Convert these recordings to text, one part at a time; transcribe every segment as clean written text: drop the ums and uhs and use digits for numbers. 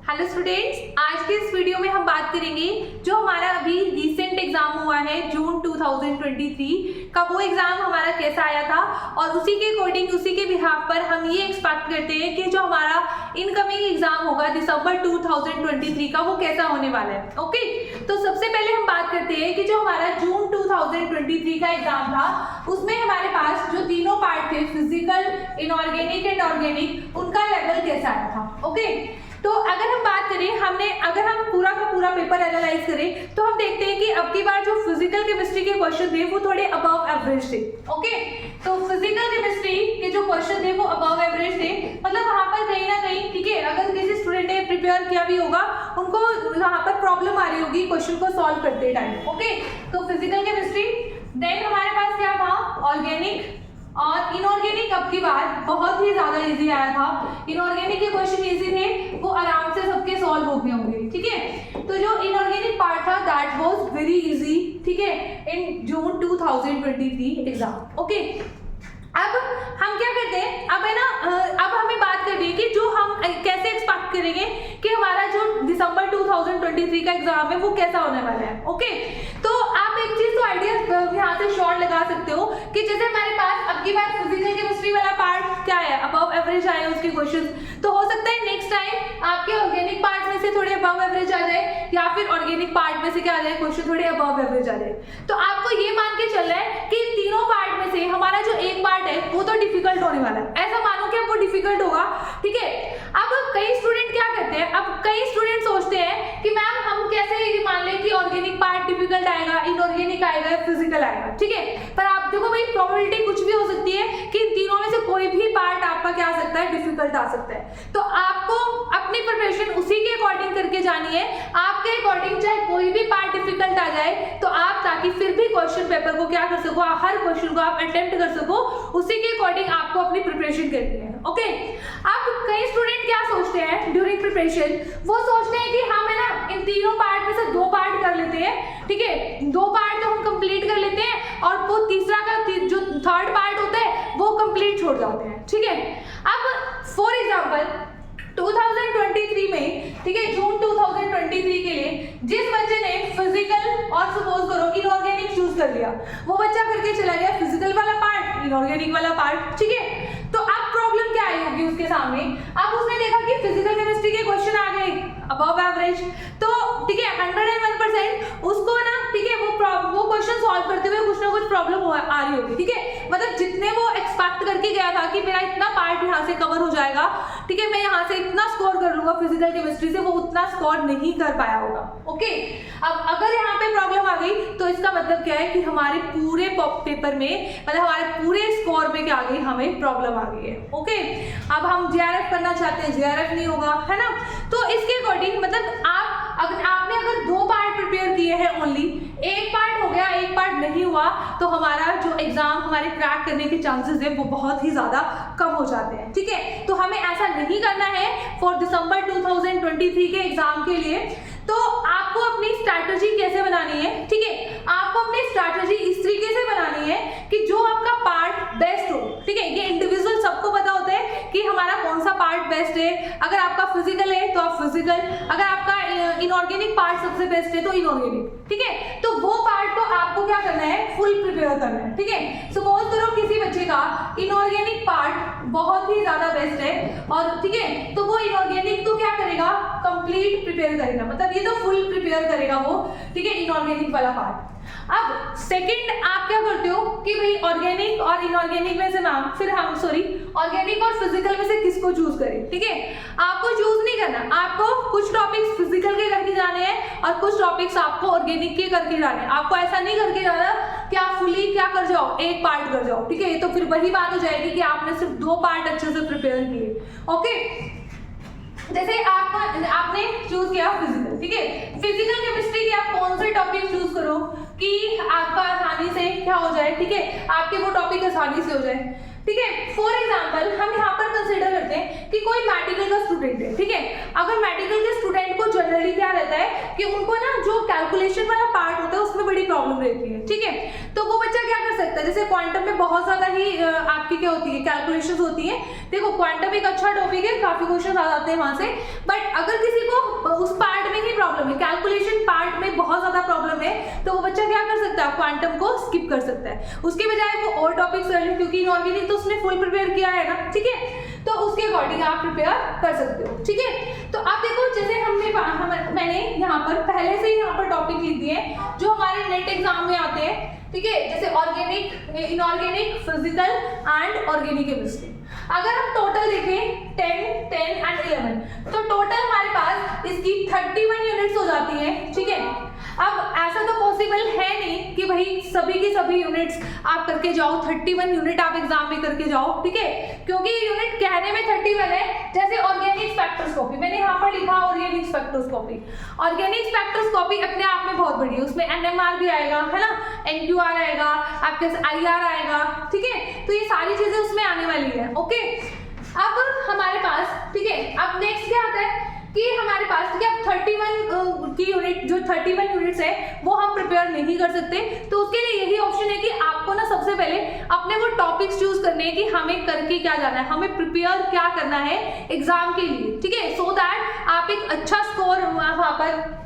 Hello students, आज के इस वीडियो में हम बात करेंगे जो हमारा अभी रिसेंट एग्जाम हुआ है जून 2023 का। वो एग्जाम हमारा कैसा आया था और उसी के अकॉर्डिंग उसी के बिहाफ पर हम ये एक्सपेक्ट करते हैं कि जो हमारा इनकमिंग एग्जाम होगा दिसंबर 2023 का वो कैसा होने वाला है। ओके, तो सबसे पहले हम बात करते हैं कि जो हमारा जून 2023 का एग्जाम था उसमें हमारे पास जो तीनों पार्ट थे फिजिकल, इनऑर्गेनिक एंड ऑर्गेनिक, उनका लेवल कैसा आया था। ओके, तो अगर हम बात करें, अगर हम पूरा का पूरा पेपर एनालाइज करें तो हम देखते हैं कि अब की बार जो फिजिकल केमिस्ट्री के क्वेश्चन थे वो थोड़े अबव एवरेज थे। ओके, तो फिजिकल केमिस्ट्री के जो क्वेश्चन थे वो अबव एवरेज थे, मतलब वहां पर कहीं ना कहीं, ठीक है, अगर किसी स्टूडेंट ने प्रिपेयर किया भी होगा उनको वहां पर प्रॉब्लम आ रही होगी क्वेश्चन को सॉल्व करते टाइम। ओके, तो फिजिकल केमिस्ट्री, देन हमारे पास क्या था, ऑर्गेनिक और इनऑर्गेनिक। अब की बार बहुत ही ज्यादा इजी आया था, इनऑर्गेनिक के क्वेश्चन इजी थे, वो आराम से सबके सॉल्व हो गए होंगे। ठीक है, तो जो इनऑर्गेनिक पार्ट था दैट वाज वेरी इजी, ठीक है, इन जून 2023 एग्जाम। ओके, अब हम क्या करते हैं, अब है ना, अब हमें बात करनी है कि जो हम कैसे एक्सपेक्ट करेंगे कि हमारा जो दिसंबर 2023 का एग्जाम है वो कैसा होने वाला है। ओके, तो आप एक चीज तो आइडिया यहाँ से शॉर्ट लगा सकते हो कि जैसे हमारे पास अब की बार फिजिकल केमिस्ट्री वाला पार्ट क्या है, अबव एवरेज आए उसके क्वेश्चन, तो हो सकता है नेक्स्ट टाइम आपके ऑर्गेनिक पार्ट में से थोड़े अबव एवरेज आ जाए या फिर ऑर्गेनिक पार्ट में से क्या आ जाए, क्वेश्चन थोड़े अबव एवरेज आ जाए। तो आपको ये मान के चल रहा है कि तीनों पार्ट में से हमारा जो एक पार्ट है वो तो डिफिकल्ट होने वाला है, ऐसा मानो कि वो डिफिकल्ट होगा। ठीक है, अब कई स्टूडेंट क्या करते हैं, अब कई स्टूडेंट सोचते हैं कि मैम हम कैसे मान लें कि ऑर्गेनिक पार्ट डिफिकल्ट आएगा, इनऑर्गेनिक आएगा, फिजिकल आएगा। ठीक है, पर आप देखो भाई, प्रोबेबिलिटी कुछ भी हो सकती है कि इन तीनों में से कोई भी पार्ट आपका क्या आ सकता है, डिफिकल्ट आ सकता है। तो आपको अपनी प्रिपरेशन उसी के अकॉर्डिंग करके जानी है, आपके अकॉर्डिंग चाहे कोई भी पार्ट डिफिकल्ट आ जाए तो आप, ताकि फिर भी क्वेश्चन पेपर को क्या कर सको, हर क्वेश्चन को आप अटेम्प्ट कर सको, उसी के अकॉर्डिंग आपको अपनी प्रिपरेशन करनी है। ओके, अब कई स्टूडेंट क्या सोचते हैं ड्यूरिंग प्रिपरेशन, वो सोचते हैं कि हम है ना इन तीनों पार्ट में से दो पार्ट कर लेते हैं। ठीक है, दो पार्ट तो हम कंप्लीट कर लेते हैं और वो तीसरा का जो थर्ड पार्ट होता है वो कंप्लीट छोड़ जाते हैं। ठीक है, अब फॉर एग्जांपल 2023 में, ठीक है, जून 2023 के लिए जिस बच्चे ने फिजिकल और सपोज करो इनऑर्गेनिक चूज कर लिया, वो बच्चा करके चला गया फिजिकल वाला पार्ट, इनऑर्गेनिक वाला पार्ट। ठीक है, तो अब प्रॉब्लम क्या आई होगी उसके सामने, अब उसने देखा कि फिजिकल केमिस्ट्री के क्वेश्चन आ गए अबव एवरेज, तो ठीक है 101% उसको ना, ठीक है, वो क्वेश्चन सॉल्व करते हुए कुछ ना कुछ प्रॉब्लम आ रही होगी। ठीक है, मतलब जितने वो एक्सपेक्ट करके गया था कि मेरा इतना पार्ट यहाँ से कवर हो जाएगा, ठीक है, मैं यहाँ से इतना स्कोर कर लूंगा फिजिकल केमिस्ट्री से, वो उतना स्कोर नहीं कर पाया होगा। ओके, अब अगर यहाँ पे प्रॉब्लम आ गई तो इसका मतलब क्या है कि हमारे पूरे पेपर में, मतलब हमारे पूरे स्कोर में क्या आ गई, हमें प्रॉब्लम आ गई है। ओके, अब हम जेआरएफ करना चाहते हैं, जेआरएफ नहीं होगा, है ना। तो इसके अकॉर्डिंग मतलब आपने अगर दो पार्ट प्रिपेयर किए हैं, ओनली एक पार्ट हो गया, एक पार्ट नहीं हुआ, तो हमारा जो एग्जाम हमारे क्रैक करने के चांसेस है वो बहुत ही ज्यादा कम हो जाते हैं। ठीक है, तो हमें ऐसा नहीं करना है फॉर दिसंबर 2023 के एग्जाम के लिए। तो आपको अपनी स्ट्रैटेजी कैसे बनानी है, ठीक है, आपको अपनी स्ट्रैटेजी इस तरीके से बनानी है कि जो आपका पार्ट बेस्ट हो। ठीक है, ये इंडिविजुअल सबको पता होता है कि हमारा कौन सा पार्ट बेस्ट है। अगर आपका फिजिकल है तो आप फिजिकल, अगर आपका इनऑर्गेनिक पार्ट सबसे बेस्ट है तो इनऑर्गेनिक। ठीक है, तो वो पार्ट को आपको क्या करना है, फुल प्रिपेयर करना है। ठीक है, सपोज करो किसी बच्चे का इनऑर्गेनिक पार्ट बहुत ही ज्यादा बेस्ट है और ठीक है, तो वो इनऑर्गेनिक तो क्या करेगा, कंप्लीट प्रिपेयर करेगा, मतलब ये तो फुल प्रिपेयर करेगा वो। ठीक है, इनऑर्गेनिक वाला पार्ट। अब सेकंड आप क्या करते हो कि भाई ऑर्गेनिक और इनऑर्गेनिक में से मैम, फिर हम ऑर्गेनिक और फिजिकल में से किसको चूज करें। ठीक है, आपको चूज नहीं करना, आपको कुछ टॉपिक्स फिजिकल के करके जाने हैं और कुछ टॉपिक्स आपको ऑर्गेनिक के करके जाने हैं। आपको ऐसा नहीं करके जाना कि आप फुली क्या कर जाओ, एक पार्ट कर जाओ। ठीक है, तो फिर वही बात हो जाएगी कि आपने सिर्फ दो पार्ट अच्छे से प्रिपेयर किए। ओके, जैसे आपने चूज किया फिजिकल, ठीक है, फिजिकल केमिस्ट्री की आप कौन से टॉपिक चूज करो कि आपका आसानी से क्या हो जाए, ठीक है, आपके वो टॉपिक आसानी से हो जाए। ठीक है, फॉर एग्जाम्पल हम यहाँ पर कंसिडर करते हैं कि कोई मेडिकल का स्टूडेंट है। ठीक है, अगर मेडिकल के स्टूडेंट को जनरली क्या रहता है कि उनको ना जो कैलकुलेशन वाला पार्ट होता है उसमें बड़ी प्रॉब्लम रहती है। ठीक है, तो वो बच्चा क्या कर सकता है, जैसे क्वांटम में बहुत ज्यादा ही आपकी क्या होती है, कैलकुलेशंस होती है। देखो क्वांटम एक अच्छा टॉपिक है, काफी क्वेश्चन आ जाते हैं वहां से, बट अगर किसी को उस पार्ट में ही प्रॉब्लम है, कैलकुलेशन पार्ट में बहुत ज्यादा प्रॉब्लम है, तो वो बच्चा क्या कर सकता है, क्वांटम को स्किप कर सकता है, उसके बजाय वो और टॉपिक्स कर ले, क्योंकि इनऑर्गेनिक तो उसने फुल प्रिपेयर किया है ना, ठीक है, तो उसके अकॉर्डिंग आप प्रिपेयर कर सकते हो, ठीक है। तो आप देखो जैसे मैंने यहाँ पर पहले से ही यहाँ पर टॉपिक लिख दिए जो हमारे नेट एग्जाम में आते हैं, ठीक है, जैसे organic, inorganic, physical and organic chemistry. अगर हम टोटल देखें 10, 10 एंड 11, तो टोटल हमारे पास इसकी 31 यूनिट्स हो जाती है, ठीक है। अब ऐसा तो पॉसिबल है नहीं कि भाई सभी की सभी यूनिट्स आप करके जाओ, 31 यूनिट आप एग्जाम में करके जाओ, ठीक है, क्योंकि यूनिट कहने में 31 है। जैसे ऑर्गेनिक स्पेक्ट्रोस्कोपी, मैंने यहाँ पर लिखा ऑर्गेनिक स्पेक्ट्रोस्कोपी, ऑर्गेनिक स्पेक्ट्रोस्कोपी अपने आप में बहुत बड़ी है, उसमें NMR भी आएगा, है ना, NQR आएगा, आपके IR आएगा, ठीक है, तो ये सारी चीजें उसमें आने वाली है, ओके। अब हमारे पास, ठीक है, अब नेक्स्ट क्या आता है कि हमारे पास, ठीक है, अब 31 की यूनिट, जो 31 यूनिट्स है वो हम प्रिपेयर नहीं कर सकते, तो उसके लिए यही ऑप्शन है कि आपको ना सबसे पहले अपने वो टॉपिक्स चूज करने हैं कि हमें करके क्या जाना है, हमें प्रिपेयर क्या करना है एग्जाम के लिए, ठीक है, सो दैट आप एक अच्छा स्कोर वहां पर,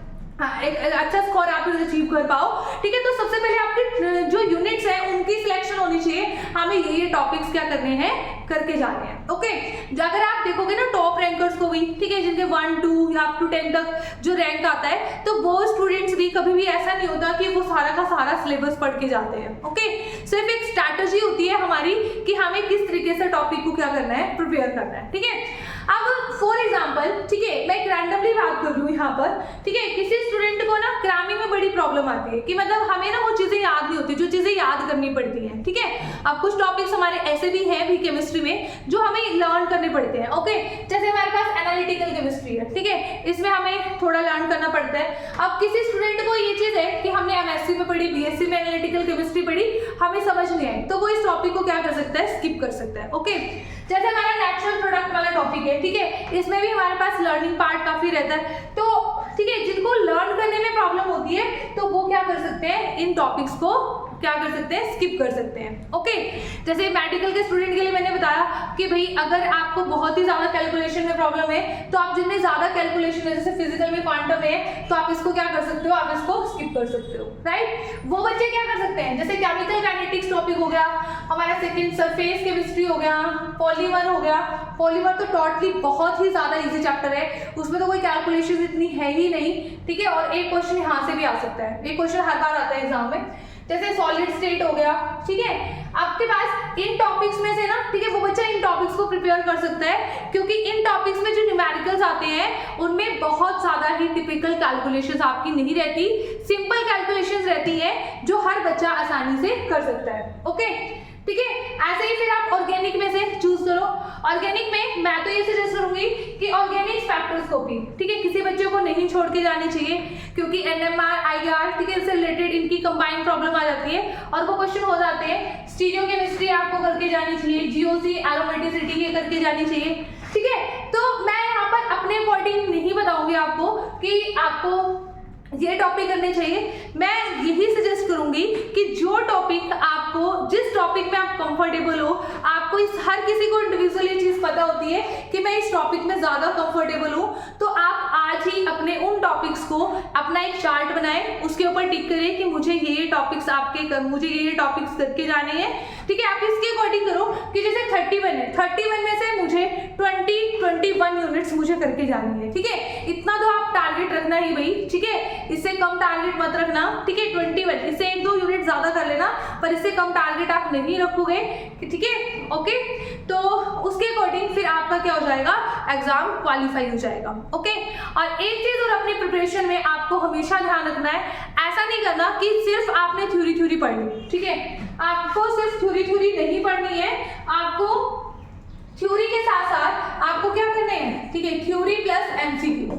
एक अच्छा स्कोर आप अचीव कर पाओ, ठीक है। तो सबसे पहले आपके जो यूनिट्स हैं उनकी सिलेक्शन होनी चाहिए, हमें ये टॉपिक्स क्या करने हैं, करके जाने हैं, ओके। अगर आप देखोगे ना टॉप रैंकर्स को भी, ठीक है, जिनके 1, 2 या अप टू 10 तक जो रैंक आता है, तो वो स्टूडेंट्स भी कभी भी ऐसा नहीं होता कि वो सारा का सारा सिलेबस पढ़ के जाते हैं, ओके। सिर्फ एक स्ट्रैटेजी होती है हमारी कि हमें किस तरीके से टॉपिक को क्या करना है, प्रिपेयर करना है, ठीक है। अब फॉर एग्जाम्पल, ठीक है, मैं एक रैंडमली बात कर लूँ यहाँ पर, ठीक है, किसी स्टूडेंट को ना क्रैमिंग में बड़ी प्रॉब्लम आती है कि मतलब हमें ना वो चीजें याद नहीं होती जो चीजें याद करनी पड़ती हैं, ठीक है। अब कुछ टॉपिक्स हमारे ऐसे भी हैं भी केमिस्ट्री में जो हमें लर्न करने पड़ते हैं, ओके। जैसे हमारे पास एनालिटिकल केमिस्ट्री है, ठीक है, इसमें हमें थोड़ा लर्न करना पड़ता है। अब किसी स्टूडेंट को ये चीज है कि हमने MSc में पढ़ी, BSc में एनालिटिकल केमिस्ट्री पढ़ी, हमें समझ नहीं आई, तो वो इस टॉपिक को क्या कर सकता है, स्किप कर सकता है, ओके। जैसे हमारा नेचुरल प्रोडक्ट वाला टॉपिक है, ठीक है, इसमें भी हमारे पास लर्निंग पार्ट काफी रहता है, तो ठीक है, जिनको लर्न करने में प्रॉब्लम होती है तो वो क्या कर सकते हैं, इन टॉपिक्स को क्या कर सकते हैं, स्किप कर सकते हैं, ओके। जैसे मेडिकल के स्टूडेंट के लिए मैंने बताया कि भाई अगर आपको बहुत ही ज्यादा कैलकुलेशन में प्रॉब्लम है, तो आप जिनमें ज्यादा कैलकुलेशन है, जैसे फिजिकल में क्वांटम है, तो आप इसको क्या कर सकते हो, आप इसको स्किप कर सकते हो, राइट। वो बच्चे क्या कर सकते हैं, जैसे केमिकल काइनेटिक्स टॉपिक हो गया हमारा, सेकंड सरफेस केमिस्ट्री हो गया, पॉलीमर हो गया। पॉलीमर तो टोटली बहुत ही ज्यादा इजी चैप्टर है, उसमें तो कोई कैलकुलेशन इतनी है ही नहीं, ठीक है, और एक क्वेश्चन यहाँ से भी आ सकता है, एक क्वेश्चन हर बार आता है एग्जाम में। जैसे सॉलिड स्टेट हो गया, ठीक है, आपके पास इन टॉपिक्स में से ना, ठीक है, वो बच्चा इन टॉपिक्स को प्रिपेयर कर सकता है, क्योंकि इन टॉपिक्स में जो न्यूमेरिकल्स आते हैं उनमें बहुत ज्यादा ही टिपिकल कैलकुलेशंस आपकी नहीं रहती, सिंपल कैलकुलेशंस रहती है जो हर बच्चा आसानी से कर सकता है, ओके, ठीक है। ऐसे ही फिर आप ऑर्गेनिक में से चूज करो। ऑर्गेनिक में मैं तो ये सजेस्ट करूंगी कि ऑर्गेनिक स्पेक्ट्रोस्कोपी, ठीक है, किसी बच्चे को नहीं छोड़ के जानी चाहिए, क्योंकि NMR, IR, ठीक है, इससे रिलेटेड इनकी कंबाइंड प्रॉब्लम आ जाती है और वो क्वेश्चन हो जाते हैं। स्टीरियो केमिस्ट्री आपको करके जानी चाहिए, GOC, एरोमेटिसिटी ये करके जानी चाहिए, ठीक है। तो मैं यहाँ पर अपने अकॉर्डिंग नहीं बताऊंगी आपको कि आपको ये टॉपिक करने चाहिए, मैं यही सजेस्ट करूंगी कि जो टॉपिक आपको, जिस टॉपिक में आप कंफर्टेबल हो, आपको इस हर किसी को इंडिविजुअली चीज पता होती है कि मैं इस टॉपिक में ज्यादा कंफर्टेबल हूं, तो आप आज ही अपने उन टॉपिक्स को अपना एक चार्ट बनाएं, उसके ऊपर टिक करें कि मुझे ये टॉपिक्स मुझे ये टॉपिक्स करके जाने हैं, ठीक है। आप इसके अकॉर्डिंग करो कि जैसे 31 है, 31 में से मुझे 21 यूनिट्स मुझे करके जानी है, ठीक है, इतना तो आप टारगेट रखना ही भाई, ठीक है, इससे कम टारगेट मत रखना, ठीक है। 21, इससे 1-2 यूनिट ज्यादा कर लेना, पर इससे कम टारगेट आप नहीं रखोगे, ठीक है, ओके। तो उसके अकॉर्डिंग फिर आपका क्या हो जाएगा, एग्जाम क्वालिफाई हो जाएगा, ओके। और एक चीज और अपनी प्रिपरेशन में आपको हमेशा ध्यान रखना है, ऐसा नहीं करना कि सिर्फ आपने थ्योरी पढ़ ली, ठीक है, आपको सिर्फ थ्योरी नहीं पढ़नी है, आपको थ्योरी के साथ साथ आपको क्या करने हैं, ठीक है, थ्योरी प्लस MCQ,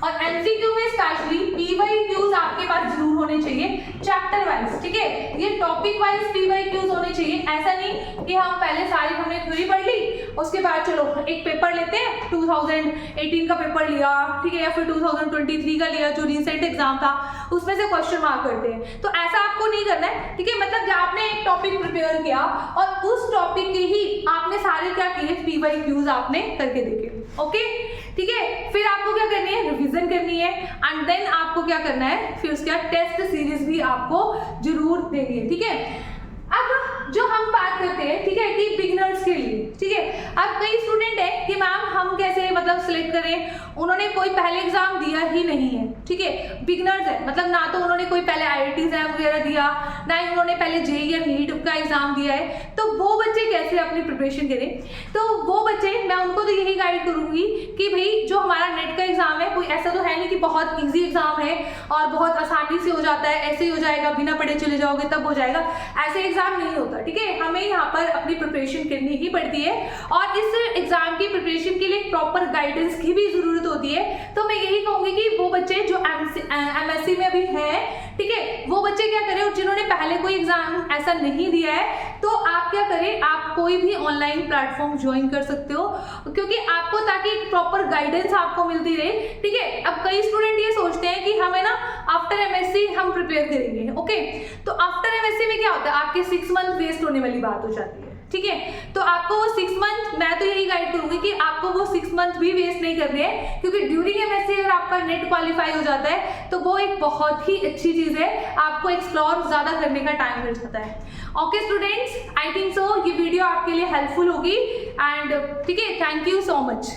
और MCQ में स्पेशली PYQs आपके पास जरूर होने चाहिए, चैप्टर वाइज, ठीक है, ये टॉपिक वाइज PYQs होने चाहिए। ऐसा नहीं कि हम पहले सारी हमने थ्योरी पढ़ ली, उसके बाद चलो एक पेपर लेते हैं, 2018 का पेपर लिया, ठीक है, या फिर 2023 का लिया जो रिसेंट एग्जाम था, उसमें से क्वेश्चन मार्क करते हैं, तो ऐसा आपको नहीं करना है, ठीक है। मतलब जब आपने एक टॉपिक प्रिपेयर किया और उस टॉपिक के ही आपने सारे क्या किए, PYQs आपने करके देखे, ओके, ठीक है। फिर आपको क्या करनी है, रिवीजन करनी है एंड देन आपको क्या करना है, फिर उसके बाद टेस्ट सीरीज भी आपको जरूर देनी है, ठीक है। अब जो हम बात करते हैं, ठीक है, कि बिगिनर्स के लिए, ठीक है, अब कई स्टूडेंट है कि मैम हम कैसे मतलब सिलेक्ट करें, उन्होंने कोई पहले एग्जाम दिया ही नहीं है, ठीक है, बिगिनर्स है, मतलब ना तो उन्होंने कोई पहले IIT एग्जाम वगैरह दिया, ना ही उन्होंने पहले JEE या नीट का एग्जाम दिया है, तो वो बच्चे कैसे अपनी प्रिपरेशन करें। तो वो बच्चे, मैं उनको तो यही गाइड करूंगी कि भाई जो हमारा नेट का एग्जाम है, कोई ऐसा तो है नहीं कि बहुत ईजी एग्जाम है और बहुत आसानी से हो जाता है, ऐसे ही हो जाएगा, बिना पढ़े चले जाओगे तब हो जाएगा, ऐसे एग्जाम नहीं होता, ठीक है। हमें यहाँ पर अपनी प्रिपरेशन करनी ही पड़ती है और इस एग्जाम की प्रिपरेशन के लिए प्रॉपर गाइडेंस की भी जरूरत होती है। तो मैं यही कहूंगी कि वो बच्चे जो MSc में भी हैं, ठीक है, वो बच्चे क्या करें, और जिन्होंने पहले कोई एग्जाम ऐसा नहीं दिया है, तो आप क्या करें, आप कोई भी ऑनलाइन प्लेटफॉर्म ज्वाइन कर सकते हो, क्योंकि आपको ताकि प्रॉपर गाइडेंस आपको मिलती रहे, ठीक है। अब कई स्टूडेंट ये सोचते हैं कि हमें ना आफ्टर MSc हम प्रिपेयर करेंगे, ओके, तो आफ्टर MSc में क्या होता है, आपके 6 मंथ वेस्ट होने वाली बात हो जाती है, ठीक है। तो आपको वो 6 मंथ, मैं तो यही गाइड करूंगी कि आपको वो 6 मंथ भी वेस्ट नहीं करने हैं, क्योंकि ड्यूरिंग MSc अगर आपका नेट क्वालिफाई हो जाता है तो वो एक बहुत ही अच्छी चीज है, आपको एक्सप्लोर ज्यादा करने का टाइम मिल जाता है। Okay students, I think so ये वीडियो आपके लिए हेल्पफुल होगी एंड ठीक है, थैंक यू सो मच।